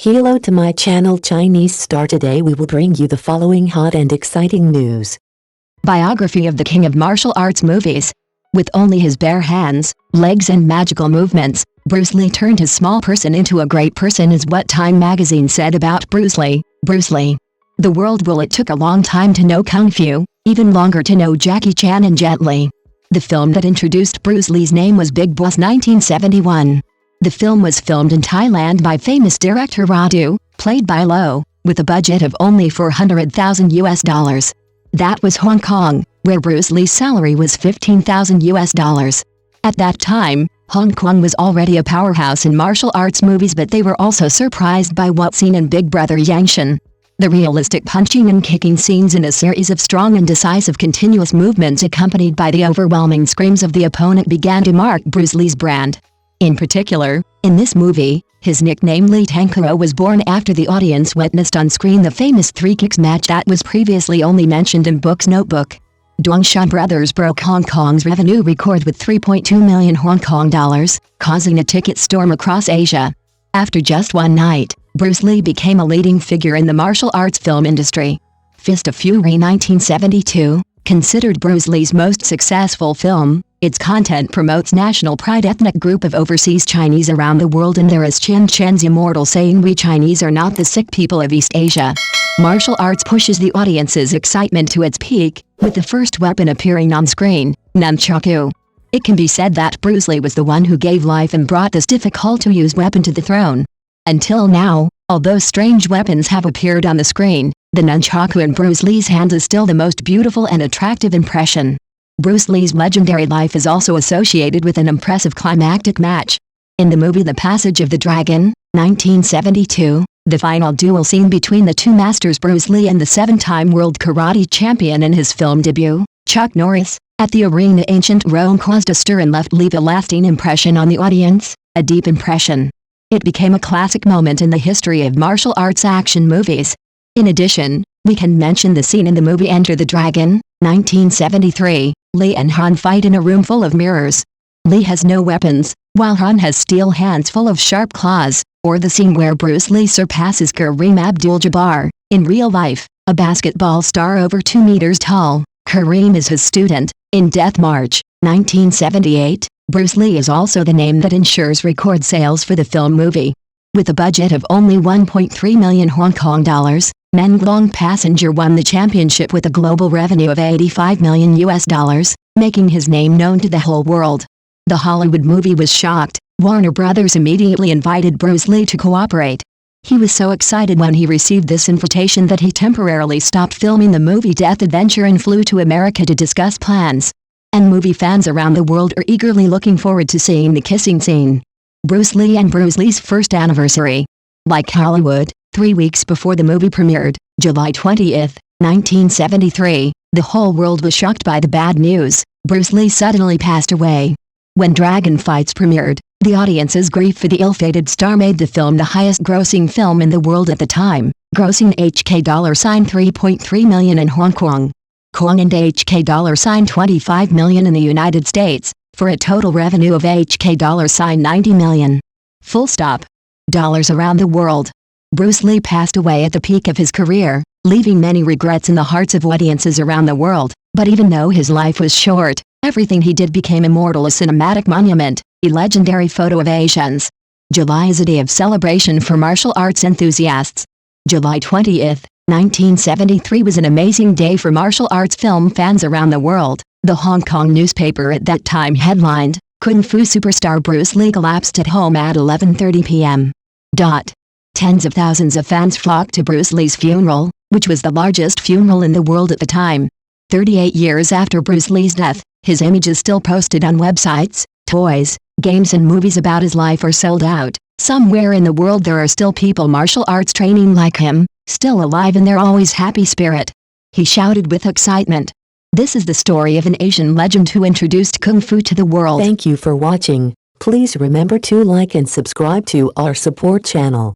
Hello to my channel Chinese Star. Today we will bring you the following hot and exciting news. Biography of the king of martial arts movies. With only his bare hands, legs and magical movements, Bruce Lee turned his small person into a great person is what Time magazine said about Bruce Lee. The world will. It took a long time to know Kung Fu, even longer to know Jackie Chan and Jet Li. The film that introduced Bruce Lee's name was Big Boss 1971. The film was filmed in Thailand by famous director Radu, played by Lo, with a budget of only $400,000. That was Hong Kong, where Bruce Lee's salary was $15,000. At that time, Hong Kong was already a powerhouse in martial arts movies, but they were also surprised by what's seen in Big Brother Yangshan. The realistic punching and kicking scenes in a series of strong and decisive continuous movements accompanied by the overwhelming screams of the opponent began to mark Bruce Lee's brand. In particular, in this movie, his nickname Lee Tankuro was born after the audience witnessed on screen the famous three kicks match that was previously only mentioned in Book's notebook. Dongshan Brothers broke Hong Kong's revenue record with 3.2 million Hong Kong dollars, causing a ticket storm across Asia. After just one night, Bruce Lee became a leading figure in the martial arts film industry. Fist of Fury 1972, considered Bruce Lee's most successful film. Its content promotes national pride, ethnic group of overseas Chinese around the world, and there is Chen Chen's immortal saying, "We Chinese are not the sick people of East Asia." Martial arts pushes the audience's excitement to its peak, with the first weapon appearing on screen, nunchaku. It can be said that Bruce Lee was the one who gave life and brought this difficult-to-use weapon to the throne. Until now, although strange weapons have appeared on the screen, the nunchaku in Bruce Lee's hands is still the most beautiful and attractive impression. Bruce Lee's legendary life is also associated with an impressive climactic match. In the movie The Passage of the Dragon, 1972, the final duel scene between the two masters Bruce Lee and the seven-time world karate champion in his film debut, Chuck Norris, at the arena ancient Rome caused a stir and left a lasting impression on the audience, a deep impression. It became a classic moment in the history of martial arts action movies. In addition, we can mention the scene in the movie Enter the Dragon, 1973. Lee and Han fight in a room full of mirrors. Lee has no weapons, while Han has steel hands full of sharp claws, or the scene where Bruce Lee surpasses Kareem Abdul-Jabbar. In real life, a basketball star over 2 meters tall, Kareem is his student. In Death March, 1978, Bruce Lee is also the name that ensures record sales for the film movie. With a budget of only 1.3 million Hong Kong dollars, Menglong Passenger won the championship with a global revenue of $85 million, making his name known to the whole world. The Hollywood movie was shocked. Warner Brothers immediately invited Bruce Lee to cooperate. He was so excited when he received this invitation that he temporarily stopped filming the movie Death Adventure and flew to America to discuss plans. And movie fans around the world are eagerly looking forward to seeing the kissing scene. Bruce Lee and Bruce Lee's first anniversary. Like Hollywood, 3 weeks before the movie premiered, July 20, 1973, the whole world was shocked by the bad news. Bruce Lee suddenly passed away. When Dragon Fights premiered, the audience's grief for the ill-fated star made the film the highest-grossing film in the world at the time, grossing HK $3.3 million in Hong Kong and HK $25 million in the United States, for a total revenue of HK $90 million. Full stop. Dollars around the world. Bruce Lee passed away at the peak of his career, leaving many regrets in the hearts of audiences around the world, but even though his life was short, everything he did became immortal, a cinematic monument, a legendary photo of Asians. July is a day of celebration for martial arts enthusiasts. July 20, 1973 was an amazing day for martial arts film fans around the world. The Hong Kong newspaper at that time headlined, "Kung Fu superstar Bruce Lee collapsed at home at 11:30 p.m." Tens of thousands of fans flocked to Bruce Lee's funeral, which was the largest funeral in the world at the time. 38 years after Bruce Lee's death, his image is still posted on websites. Toys, games and movies about his life are sold out. Somewhere in the world there are still people martial arts training like him, still alive in their always happy spirit. He shouted with excitement. This is the story of an Asian legend who introduced Kung Fu to the world. Thank you for watching. Please remember to like and subscribe to our support channel.